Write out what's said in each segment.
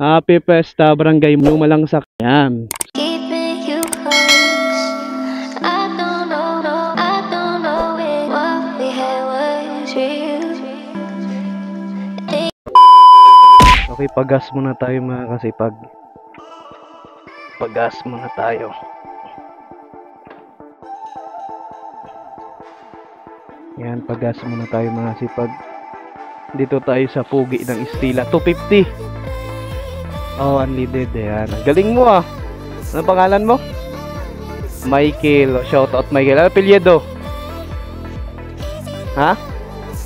Happy Fiesta, Barangay Lumalangsak. Yan. Keeping you close. I don't know if what we had was real. Okay, pag-gas muna tayo mga kasipag. Pag-gas muna tayo. Yan, pag-gas muna tayo mga kasipag. Dito tayo sa pugi ng Estila. 250. Oh, unleaded. Yan. Ang galing mo ah. Ano pangalan mo? Michael. Oh, shout out Michael. Ano apelyido? Ha?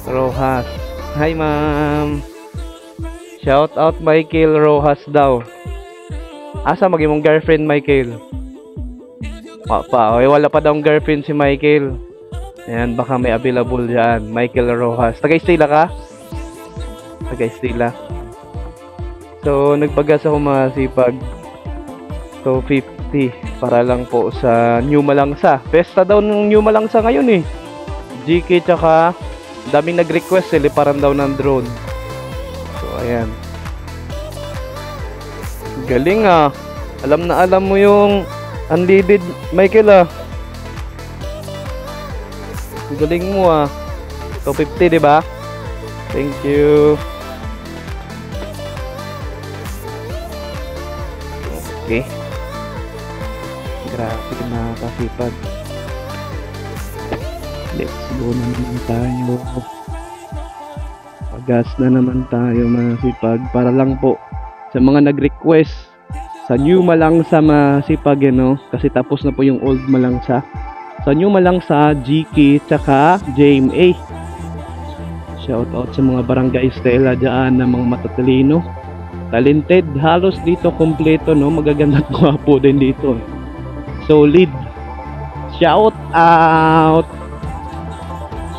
Rojas. Hi ma'am. Shout out Michael Rojas daw. Asa maging mong girlfriend Michael? Okay, wala pa daw girlfriend si Michael. Ayan, baka may available dyan. Michael Rojas. Taga-Estila ka? Taga-Estila. So, nagpagas ako mga sipag. 250 para lang po sa New Malangsa. Pesta daw ng New Malangsa ngayon eh. GK tsaka daming nag-request eh. Liparan daw ng drone. So, ayan. Galing ah. Alam na alam mo yung unleaded Michael ah. Galing mo ah. 250 diba? Thank you. Okay. Grabe na kasipag. Let's go na naman tayo. Pag-gas na naman tayo mga sipag. Para lang po sa mga nag-request sa New Malangsa mga sipag no? Kasi tapos na po yung old Malangsa. Sa New Malangsa, GK, tsaka JMA. Shout out sa mga barangay Estela dyan na mga matatalino. Talented, halos dito kompleto no, magaganda at gwapo din dito. Solid. Shout out.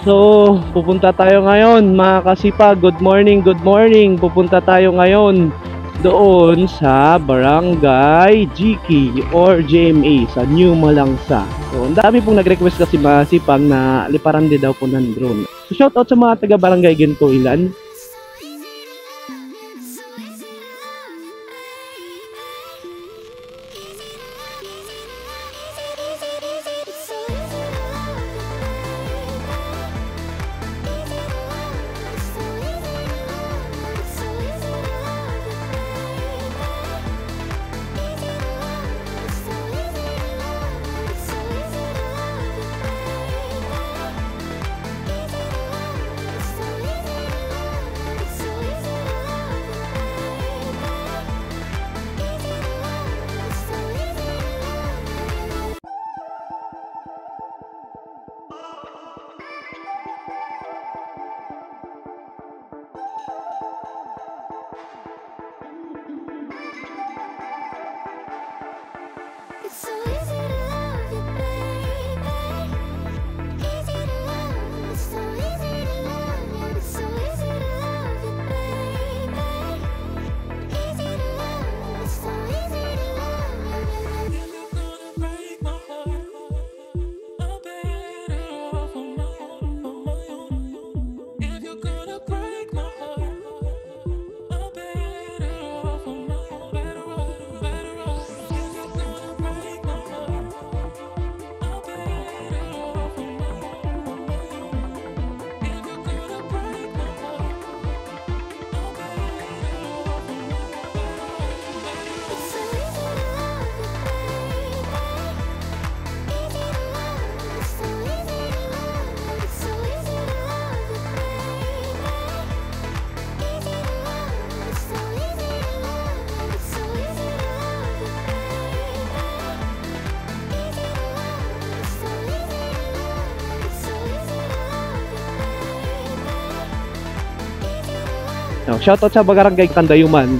So, pupunta tayo ngayon mga kasipag. Good morning, good morning. Pupunta tayo ngayon doon sa Barangay GK or JMA sa New Malangsa. So, ang dami pong nag-request kasi mga sipag na liparan din daw po ng drone. So, shout out sa mga taga Barangay Ginto Ilan. It's so easy to love you, baby. Easy to love you. It's so easy to love you. It's so easy to love you, baby. Easy to love you. It's so easy to love you. If you're gonna break my heart, I'm better off on my own. If you're gonna break my heart, I'm better off on my own. Better off. Shoutout sa Barangay Kandayuman.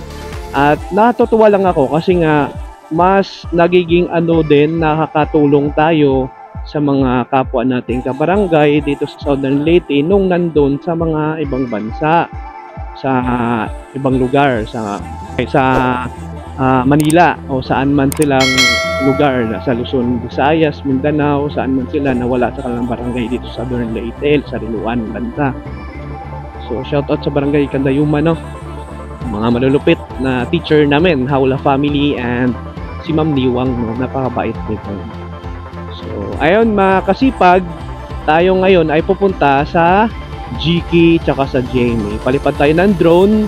At natutuwa lang ako kasi nga mas nagiging din, nakakatulong tayo sa mga kapwa nating kabarangay dito sa Southern Leyte nung nandun sa mga ibang bansa, sa ibang lugar, sa Manila o saan man silang lugar, sa Luzon, Visayas, Mindanao, saan man sila nawala sa kanilang barangay dito sa Southern Leyte, sa Riluan, Banta. So shoutout sa Barangay Kandayuman no. mga malulupit na teacher namin, Hawla family, and si Ma'am Niwang, no, napakabait nito. So, ayun mga kasipag, tayo ngayon ay pupunta sa GK tsaka sa Jamie. Palipad tayo ng drone.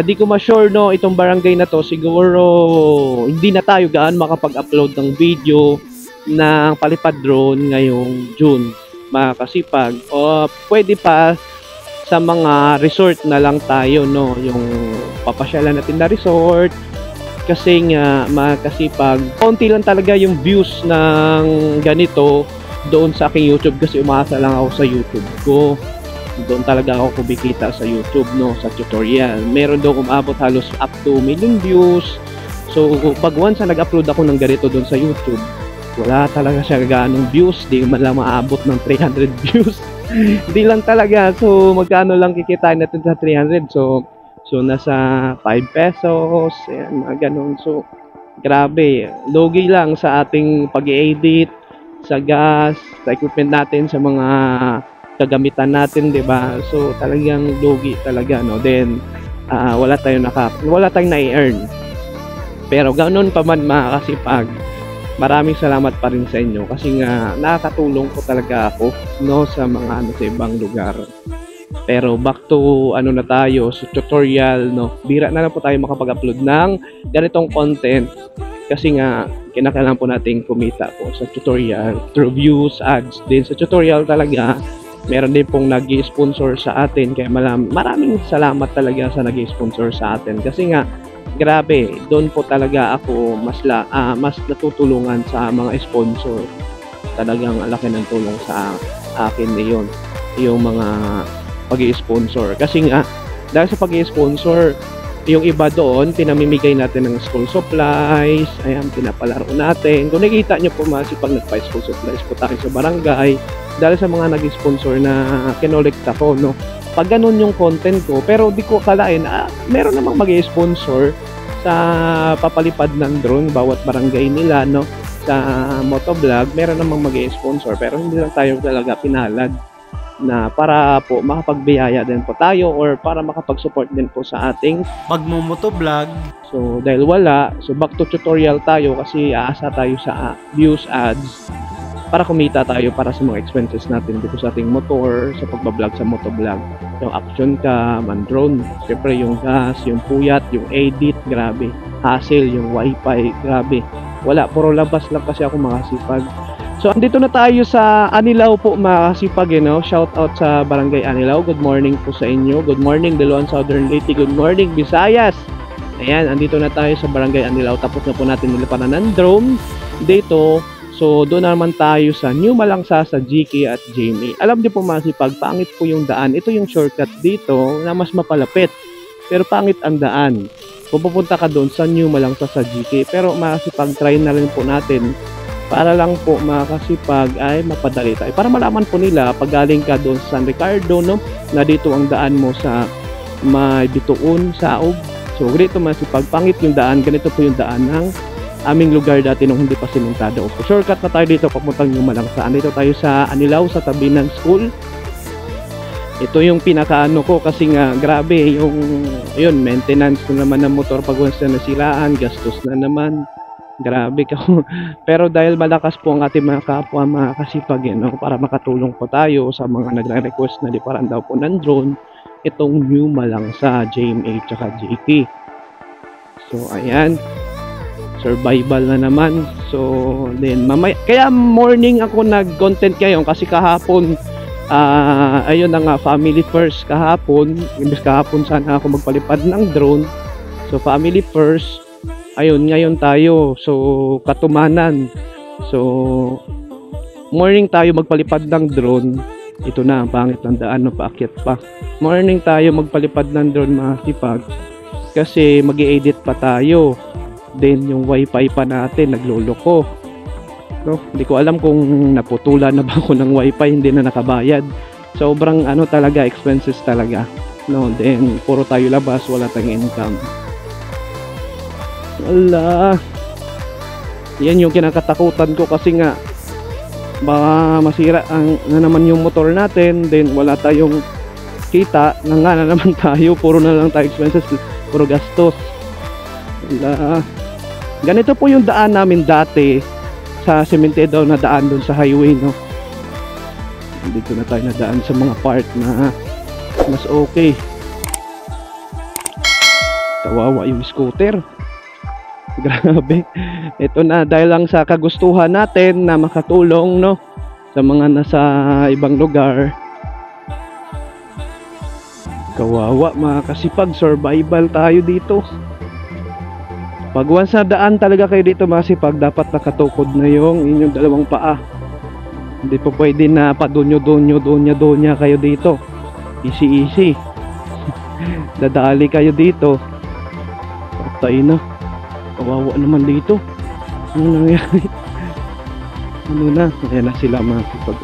Di ko ma-sure, no, itong barangay na to, siguro hindi na tayo gaan makapag-upload ng video ng palipad drone ngayong June, mga kasipag. O pwede pa sa mga resort na lang tayo, no, yung papasyalan natin na resort, kasi nga mga kasipag, konti lang talaga yung views ng ganito doon sa aking YouTube, kasi umaasa lang ako sa YouTube ko. Doon talaga ako kumikita sa YouTube, no, sa tutorial. Meron doon umabot halos up to 1 million views. So pag once na nag-upload ako ng ganito doon sa YouTube, wala talaga siya ganong views, di man lang maabot ng 300 views. Hindi lang talaga. So magkano lang kikitain natin sa 300? So nasa 5 pesos, ayan, mga ganun. So grabe, logi lang sa ating pag-i-edit, sa gas, sa equipment natin, sa mga kagamitan natin, 'di ba? So talagang logi talaga, no. Then wala tayong na-earn. Pero ganoon pa man mga kasipag, maraming salamat pa rin sa inyo kasi nga nakakatulong po talaga ako, no, sa mga sa ibang lugar. Pero back to na tayo sa tutorial, no. Bira na lang po tayo makapag-upload ng ganitong content kasi nga kinakailangan po nating kumita po sa tutorial through views, ads. Din sa tutorial talaga meron din pong nag-i-sponsor sa atin, kaya maraming salamat talaga sa nag-i-sponsor sa atin kasi nga grabe, doon po talaga ako mas natutulungan sa mga sponsor. Talagang laki ng tulong sa akin niyon, yung mga pag-i-sponsor. Kasi nga dahil sa pag-i-sponsor, yung iba doon pinamimigay natin ng school supplies, ayan, pinapalaro natin. Kung nakita nyo po masipag nagpa-school supplies po tayo sa barangay dahil sa mga nag-sponsor na kinolekta ko, no. Pag ganun yung content ko, pero di ko akalain, meron namang mag-sponsor sa papalipad ng drone bawat barangay nila, no. Sa motovlog, meron namang mag-sponsor, pero hindi lang tayo talaga pinalad na para po makapagbiyaya din po tayo or para makapag-support din po sa ating magmumotovlog. So dahil wala, so back to tutorial tayo kasi aasa tayo sa views, ads para kumita tayo para sa mga expenses natin dito sa ating motor, sa pagbablog sa motovlog. Yung action cam, ang drone, syempre yung gas, yung puyat, yung edit, grabe. Hassle, yung wifi, grabe. Wala, puro labas lang kasi ako makasipag. So andito na tayo sa Anilao po mga kasipag, no? Shout out sa Barangay Anilao. Good morning po sa inyo. Good morning Dalawan Southern Leyte. Good morning Visayas. Ayan, andito na tayo sa Barangay Anilao. Tapos na po natin nilipanan ng drone dito. So doon naman tayo sa New Malangsa sa GK at Jamie. Alam niyo po mga kasipag, pangit po yung daan. Ito yung shortcut dito na mas mapalapit. Pero pangit ang daan. Kung pupunta ka doon sa New Malangsa sa GK. Pero mga kasipag, try na rin po natin para lang po mga kasipag ay mapadali tayo. Para malaman po nila pag galing ka doon sa San Ricardo, no, na dito ang daan mo sa may Bituon, Saog. So ganito mga kasipag, pangit yung daan. Ganito po yung daan ng aming lugar dati nung hindi pa simentado. So shortcut na tayo dito papuntang New Malangsa. Dito tayo sa Anilao sa tabi ng school. Ito yung pinakaano ko kasi nga grabe yung maintenance na naman ng motor pag once na nasiraan, gastos na naman. Grabe ka. Pero dahil malakas po ang ating mga kapwa mga kasipag, no, para makatulong po tayo sa mga nagre-request na liparan daw po ng drone, itong New Malangsa, JMA tsaka JK. So ayan, survival na naman. So then kaya morning ako nag-content ngayon kasi kahapon ayun na nga, family first kahapon. Imbes kahapon sana ako magpalipad ng drone. So family first. Ayun, ngayon tayo. So, katumanan. So, morning tayo magpalipad ng drone. Ito na, ang pangit ng daan, no, paakyat pa. Morning tayo magpalipad ng drone mga sipag. Kasi mag-i-edit pa tayo. Then, yung wifi pa natin, nagloloko. No? Hindi ko alam kung naputulan na ba ako ng wifi, hindi na nakabayad. Sobrang talaga, expenses talaga. No? Then, puro tayo labas, wala tayong income. Ala, yan yung kinakatakutan ko kasi nga baka masira na naman yung motor natin, then wala tayong kita, na naman tayo, puro na lang tayo expenses. puro gastos. Wala. Ganito po yung daan namin dati sa cemented na daan doon sa highway, no. Dito na tayo nadaan sa mga part na mas okay. Kawawa yung scooter. Grabe. Ito na, dahil lang sa kagustuhan natin na makatulong, no, sa mga nasa ibang lugar. Kawawa mga kasipag, survival tayo dito. Pag once na daan talaga kayo dito mga kasipag, dapat nakatukod na yung inyong dalawang paa. Hindi po pwede na padunyo-dunyo kayo dito. Easy. Dadali kayo dito. Patay na. Kawawa naman dito. Ano nangyari? Ano na? Ayan na sila mga kasipag.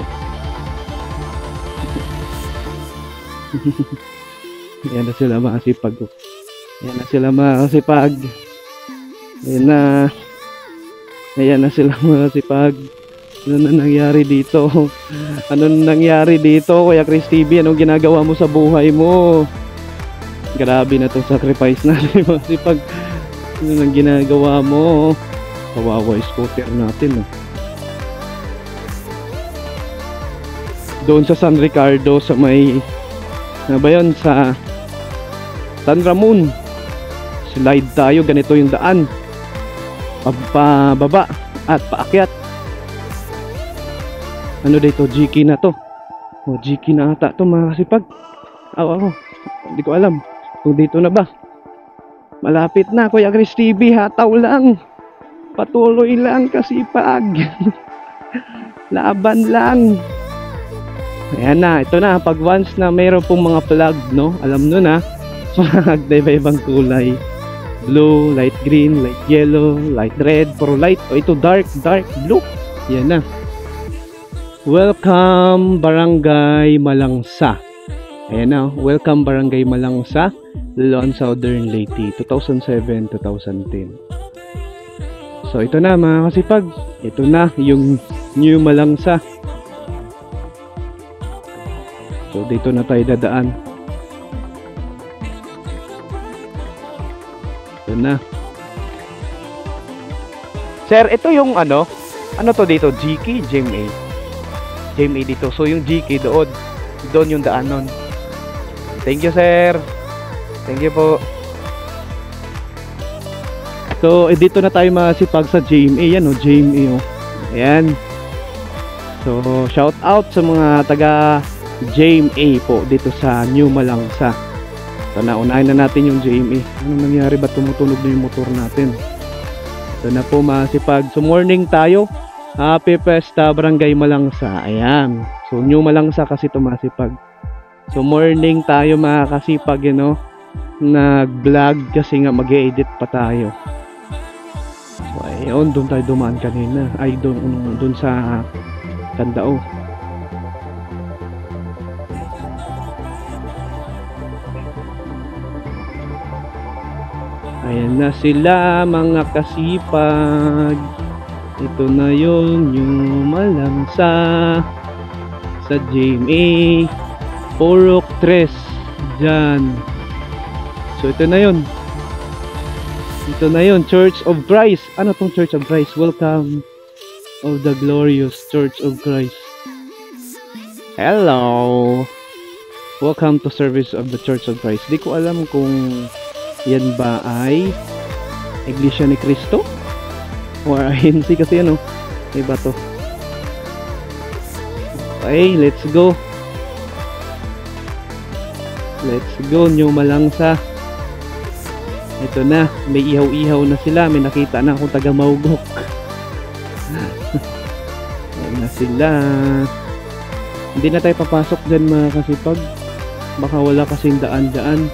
Ayan na sila mga kasipag. Ayan na sila mga kasipag. Ayan na sila mga kasipag. Ano na nangyari dito? Ano na nangyari dito, Kuya Chris TV? Anong ginagawa mo sa buhay mo? Grabe na itong sacrifice natin mga kasipag. Ano nang ginagawa mo? Kawawa yung scooter natin. Doon sa San Ricardo, sa may ano ba yun? Sa San Ramon, slide tayo. Ganito yung daan, pababa at paakyat. Ano dito? GK na to. GK na ata to mga kasipag. Ako hindi ko alam kung dito na ba. Malapit na, Kuya Chris TV. Hataw lang, patuloy lang kasipag. Laban lang. Ayan na, ito na. Pag once na mayroon pong mga flag, no, alam nyo na, flag na iba-ibang kulay. Blue, light green, light yellow, light red, puro light. O ito dark blue. Yan na. Welcome Barangay Malangsa. Ayan na, welcome Barangay Malangsa, Lon Southern Leyte, 2007-2010. So ito na mga kasipag. Ito na yung New Malangsa. So dito na tayo dadaan. Ito na. Sir, ito yung ano to dito? GK, GMA dito. So yung GK doon yung daan nun. Thank you, sir. Thank you po. So dito na tayo masipag sa GMA. Yan GMA. Ayan. So shout out sa mga taga GMA po dito sa New Malangsa. So naunahin na natin yung GMA. Ano nangyari, ba tumutunog na yung motor natin? Ito na po masipag. So morning tayo. Happy Fiesta Barangay Malangsa. Ayan. So New Malangsa kasi ito masipag. So morning tayo mga kasipag, nag-vlog kasi nga mag-edit pa tayo. So ayun, doon tayo dumaan kanina. Ay doon sa Candao. Ayan na sila mga kasipag. Ito na yun yung Malangsa sa GMA Porok 3 dyan. So ito na yun. Ito na yun, Church of Christ. Ano tong Church of Christ? Welcome of the glorious Church of Christ. Hello. Welcome to service of the Church of Christ. Di ko alam kung yan ba ay Iglesia ni Cristo or INC kasi iba to. Okay, let's go. Let's go, New Malangsa. Ito na, may ihaw-ihaw na sila. May nakita na akong taga Maugok. Ayan na sila. Hindi na tayo papasok dyan mga kasipag. Baka wala kasing daan-daan.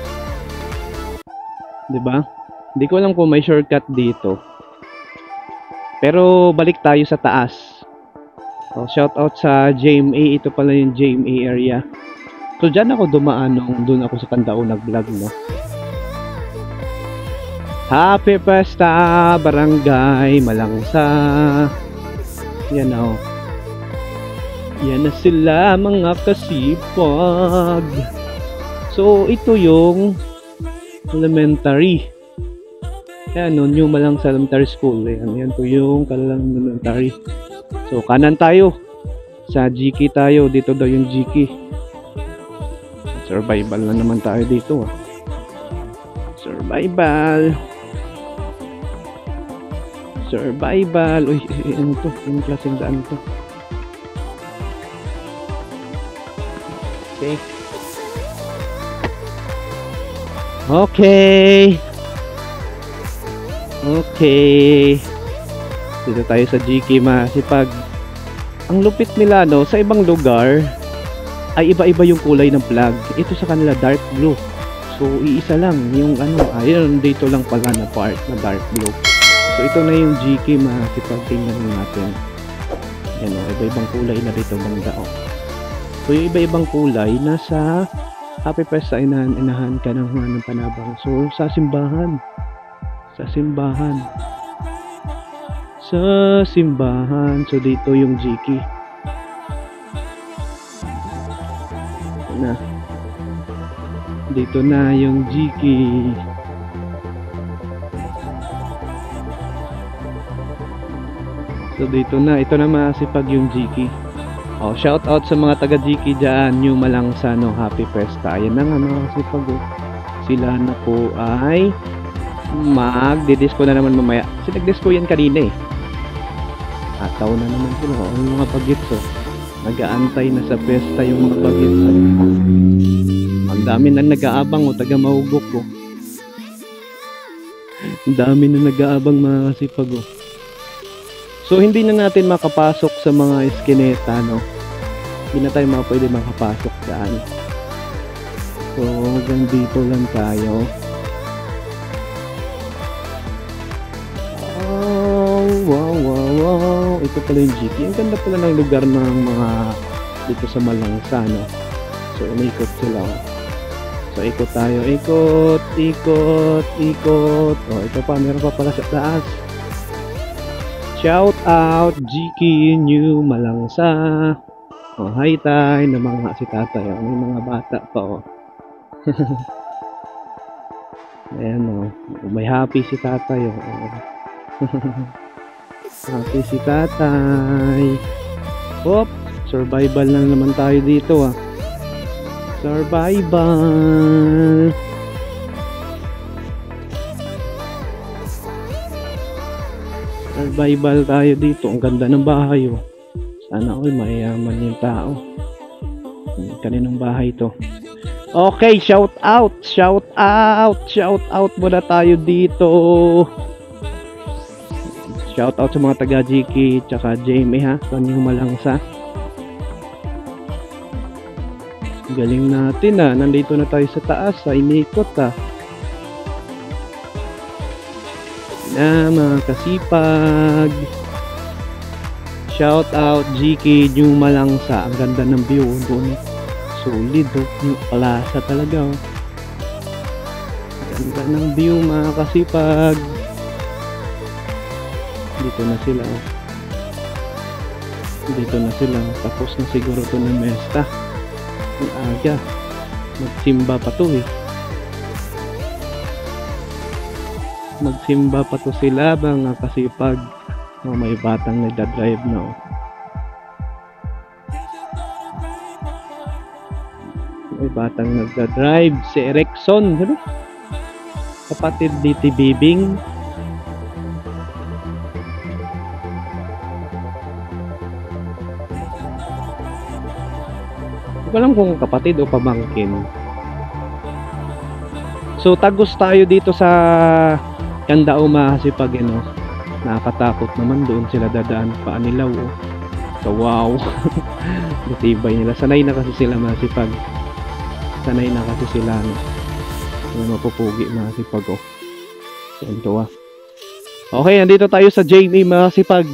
Diba? Hindi ko alam kung may shortcut dito. Pero balik tayo sa taas. So, shout out sa JMA. Ito pala yung JMA area. So dyan ako dumaan nung doon ako sa Candao nag-vlog, Happy Fiesta Barangay Malangsa. Yan o. Yan na sila mga kasipag. So ito yung Elementary. Ayan, no, New Malangsa Elementary School. Ayan, yan po yung Kalalang Elementary. So, kanan tayo. Sa GK tayo. Dito daw yung GK. Survival na naman tayo dito. Survival. Survival. Uy, ano to? Yung klaseng daan to. Okay. Okay. Okay. Dito tayo sa GK Masipag. Ang lupit nila, no, sa ibang lugar ay iba-iba yung kulay ng flag. Ito sa kanila dark blue. So iisa lang yung ano, ayun dito lang pala na part na dark blue. So ito na yung GK Masipag, tingnan natin. Yan, oh, iba-ibang kulay na dito banda, oh. So yung iba-ibang kulay nasa Happy Fest sa inahan ka ng panabang. So sa simbahan. Sa simbahan. Sa simbahan. So dito yung GK. Na. Dito na yung GK. So dito na. Ito na Masipag yung GK. Oh, shout out sa mga taga GK dyan. New Malangsa, no, Happy Festa. Ayan na nga Masipag. Oh. Sila na po ay magdi-disco na naman mamaya. Kasi nag-disco yan kanina eh. Ataw na naman sila. Oh, yung mga bagets, oh. Nag-aantay na sa pesta yung mga bagets. Ang dami na nag-aabang, oh. Taga Mahugok, oh. Ang dami na nag-aabang mga Masipag, oh. So hindi na natin makapasok sa mga eskineta, no. Hindi na tayo pwede makapasok daan. So hanggang dito lang tayo. Wow, wow, wow. Ito pala yung GK. Ang ganda pala ng lugar ng mga dito sa Malangsa, no? So, umikot sila. So, ikot tayo. Ikot, ikot, ikot. Oh, ito pa. Meron pa pala sa taas. Shout out, GK New Malangsa. Oh, hi tay. Namanga si tatay. Oh, may mga bata pa, oh. Ayan, oh. May happy si tatay, oh. Happy si tatay. Hop, survival lang naman tayo dito, ah. Survival. Survival tayo dito. Ang ganda ng bahay, oh. Sana all mayaman yung tao. Kaninong bahay to? Okay, shout out, shout out, shout out muna tayo dito. Shout out sa mga taga GK tsaka Jamie, ha, sa New Malangsa. Galing natin, ah. Nandito na tayo sa taas, sa inikot, ah. Na mga kasipag. Shout out GK New Malangsa. Ang ganda ng view doon. Solid, oh. New Plaza talaga, oh. Ganda ng view mga kasipag. Dito na sila, oh. Dito na sila, oh. Tapos na siguro to na mesta. Ang aga. Magsimba pa to, eh. Magsimba pa to sila mga kasipag. Oh, may batang nagdadrive na, oh. May batang nagdadrive. Si Erickson, diba? Kapatid ni Bibing. Hindi ko alam kung kapatid o pamangkin. So tagos tayo dito sa Kandao Masipag, no? Nakakatakot naman, doon sila dadaan pa nila, oh. So wow. Natibay nila. Sanay na kasi sila Masipag. Sanay na kasi sila, no? May mapupugi Masipag, oh. Ito, ah. Okay, andito tayo sa JMA Masipag.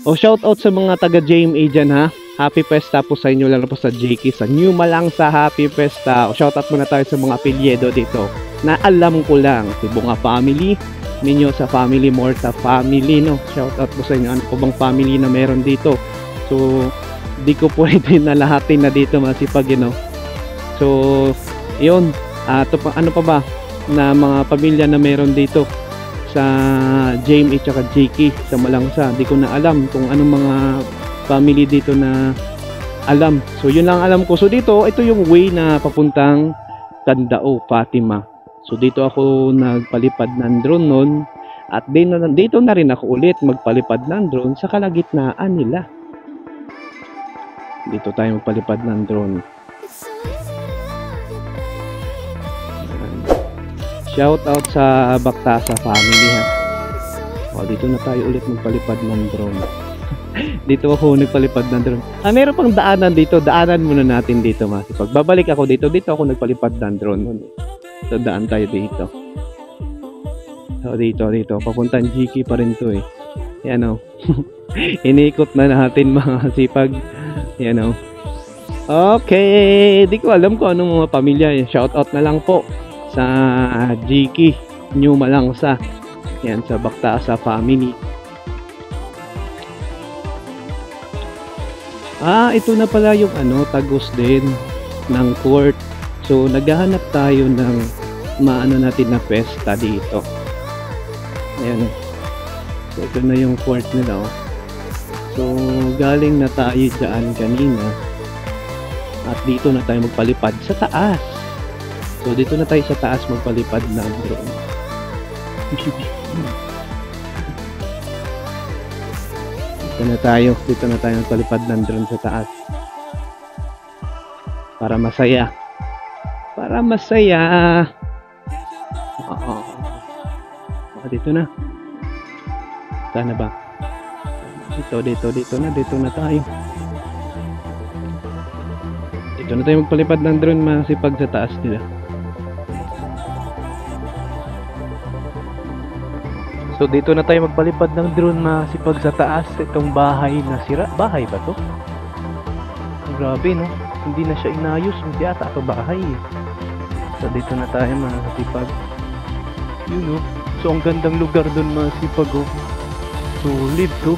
Oh, shout out sa mga taga JMA dyan, ha. Happy Festa po sa inyo, lalo po sa JK, sa New Malangsa. Happy Festa. Oh, shout out muna tayo sa mga apelyido dito na alam ko lang. Si Bunga Family, Minyo sa Family, Morta Family, no? Shout out po sa inyo. Ano po bang family na meron dito? So, di ko pwede na lahatin na dito Masipag, you know? So, yun. Ano pa ba? na mga pamilya na meron dito sa JME at JK sa Malangsa. Di ko na alam kung anong mga family dito na alam. So yun lang alam ko. So dito, ito yung way na papuntang Candao, Fatima. So dito ako nagpalipad ng drone nun. At dito na rin ako ulit magpalipad ng drone sa kalagitnaan nila. Dito tayo magpalipad ng drone. It's so easy to love you, baby. Shout out sa Baktasa family ha. It's so easy. O, dito na tayo ulit magpalipad ng drone. Dito ako nagpalipad ng drone. Meron pang daanan dito. Daanan muna natin dito, Masipag. Babalik ako dito. Dito ako nagpalipad ng drone. So, daan tayo dito. So, dito. Papuntang GK pa rin to eh. Yan o. Iniikot na natin mga Masipag. Yan o. Okay. Di ko alam kung anong mga pamilya. Shout out na lang po sa GK New Malangsa. Yan, sa Baktasa family. Ito na pala yung tagos din ng court. So, naghahanap tayo ng maano natin na pesta dito. Ayan. So, ito na yung court nila. So, galing na tayo dyan kanina. At dito na tayo magpalipad sa taas. So, dito na tayo sa taas magpalipad ng drone. Dito na tayo magpalipad ng drone sa taas. Para masaya. Oo. Dito na. Sana ba? Dito na tayo. Dito na tayo magpalipad ng drone, Masipag, sa taas nila. So dito na tayo magpalipad ng drone, Masipag, sa taas. Itong bahay na sira. Bahay ba to? Grabe, no? Hindi na siya inayos. Hindi ata ito bahay eh. So dito na tayo, Masipag. Yun, no? So ang gandang lugar doon, Masipag, oh. Solid to.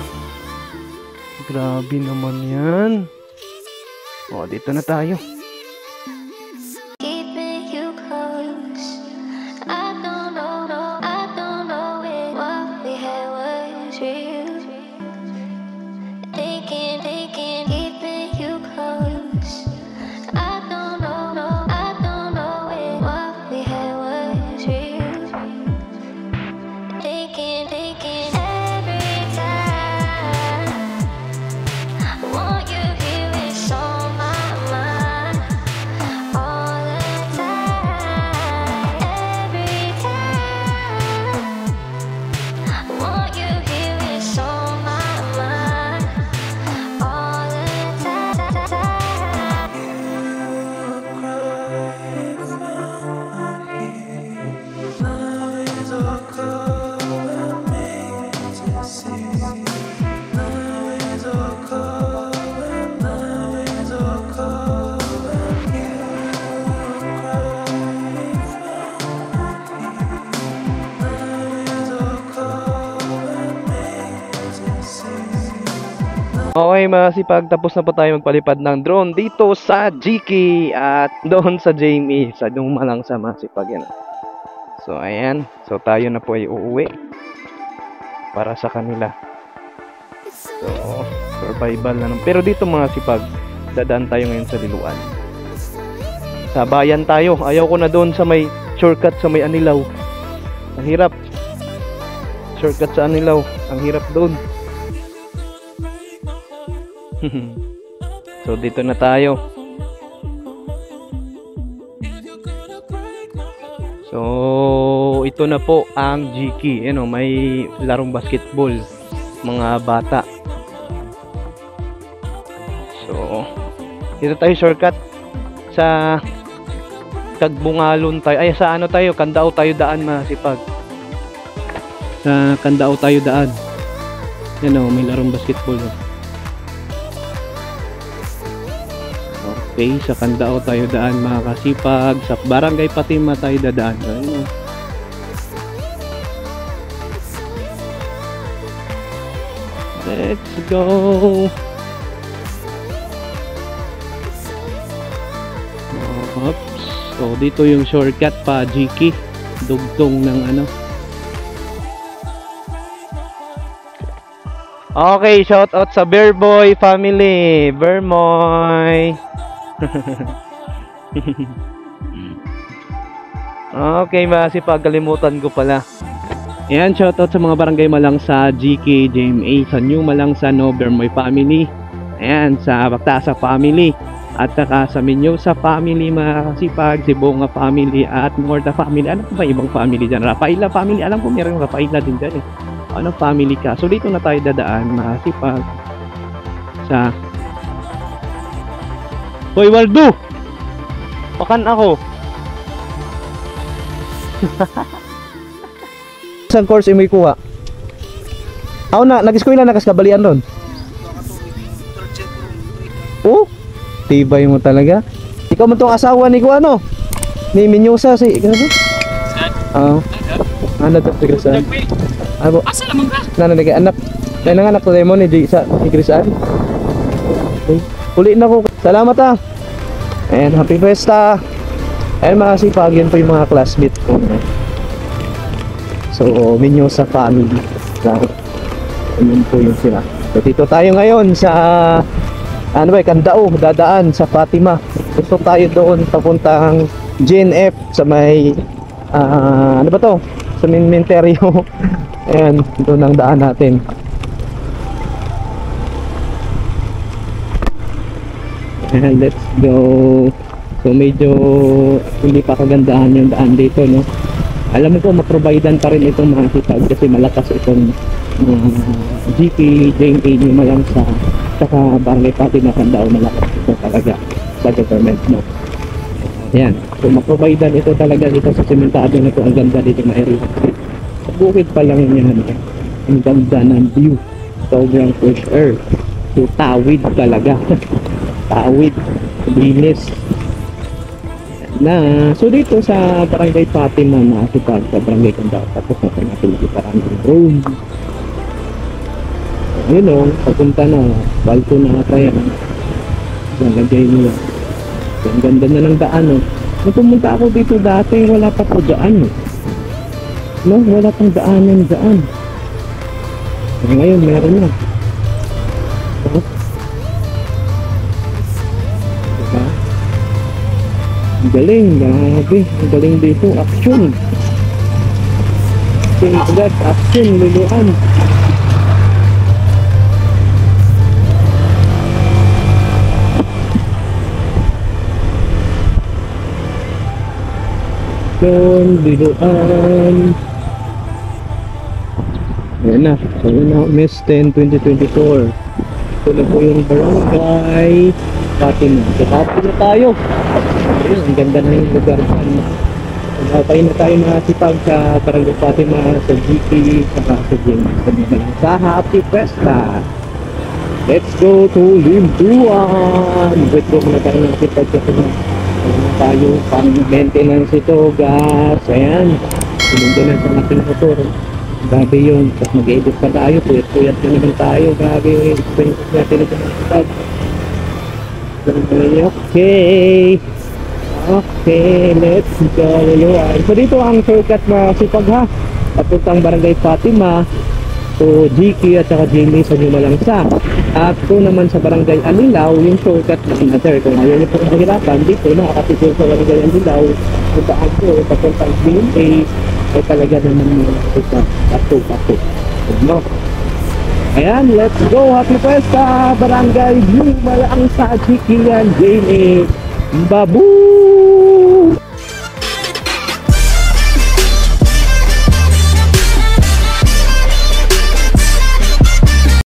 Grabe naman yan. O, dito na tayo. Keeping you close. I don't know if what we had was real. Thinking, keeping you close. I don't know if what we had was real. Thinking every time. Want you here, it's on my mind all the time. Every time. Want you here, it's on my mind all the time. Okay, Masipag, tapos na po tayo magpalipad ng drone dito sa GK at doon sa JME, sa New Malangsa, Masipag, yan. So, ayan. So, tayo na po ay uuwi para sa kanila. So, survival na. Pero dito, Masipag, dadaan tayo ngayon sa Liloan. Sa bayan tayo. Ayaw ko na doon sa may shortcut sa may Anilaw. Ang hirap. Shortcut sa Anilaw. Ang hirap doon. So dito na tayo. So ito na po ang GK. May larong basketball mga bata. So dito tayo shortcut sa Tagbungalon tayo. Ay, sa tayo? Candao tayo daan, Masipag. Sa Candao tayo daan. May larong basketball. Okay, sa Candao tayo daan, mga kasipag. Sa Barangay Fatima tayo dadaan. Ayun. Let's go. Oops. So dito yung shortcut pa GK. dugtong ng ano. Okay, shout out sa Bear Boy family. Bermoy. Okay, masipag, kalimutan ko pala. Ayan, shout out sa mga barangay Malangsa, GK, JMA, sa New Malangsa, no, Bermoy family. Ayan, sa Bactasa family. At saka sa Minyosa family, masipag, Sibonga family, at Morta family. Ano pa ba ibang family dyan? Rafaela family. Alam ko meron Rafaela din dyan eh. Ano family ka? So dito na tayo dadaan, masipag sa Hoy Waldo! Pakan ako. Saan course imo ikuha? Ako na, nag-eskwela na kas kabalian doon. Oh, tibay mo talaga. Ikaw mo tong asawa ni ko ano? Ni Minyosa si ano? Ano to si Grisan? Ano? Asa lamang ka? Nana anak. Nay nanganak to mo ni sa Grisan. Okay. Uli na ko. Salamat ah. And happy fiesta. Ayun mga sipag, yun po yung mga classmate ko. So, Minyosa family. Ayun po yung sila. So, dito tayo ngayon sa ano ba, Kandao, dadaan sa Fatima. Gusto tayo doon papuntang GNF sa may ano ba to? Sa Minmenteryo. Ayan, doon ang daan natin. And let's go. So medyo hindi pa kagandahan yung daan dito, no? Alam mo po, maprovidean pa rin itong mga sitag kasi malakas itong GP, JMA, New Malangsa, saka Barangay Fatima, Kandao, malakas ito talaga sa government, no? Ayan, so maprovidean ito talaga dito sa sementado na ito. Ang ganda dito na area. Sa bukid pa lang yan, ang ganda ng view, sobrang fresh air. So tawid talaga. Tawid, linis na. So dito sa Barangay Fatima na sipag sa Barangay Kandao, tapos natin parang drone. Ayun o, papunta na, balko na ata yan. Nalagay nyo. Ang ganda na ng daan o. Nung pumunta ako dito dati, wala pa po daan o. No, wala pang daan ng daan. Ngayon meron na. Diba? Ang galing, grabe. Ang galing dito, action. Action, luluan. Biluan. Ayan na. So yun na, Miss 10, 2024. Ito na po yung Barangay Fatima. So happy na tayo. Ayun, ang ganda na yung lugar. Happy na tayo nakasipag sa Barangay Fatima, sa GP, sa Jim. Sa Happy Fiesta. Let's go to Limbuan. Let's go muna tayo nakasipag sa tayo pang maintenance ito, gas. Ayan, maintenance ang ating motor. Grabe yun. Tapos mag-edit pa tayo, puyat-puyat na naman tayo. Grabe yung expenses natin ito. Okay, let's go. So dito ang shortcut na sipag ha, papuntang Barangay Fatima, so GK at saka Jimmy sa New Malangsa. At po naman sa Barangay Anilaw, yung shortcut na another. Kung ayaw niyo po mahirapan, dito nakakatipid sa Barangay Anilaw, kung saan po papuntang GMA, ay talaga naman yung pato. No? Ayan, let's go! Happy Fiesta! Barangay New Malangsa, GK and JMA. Babu!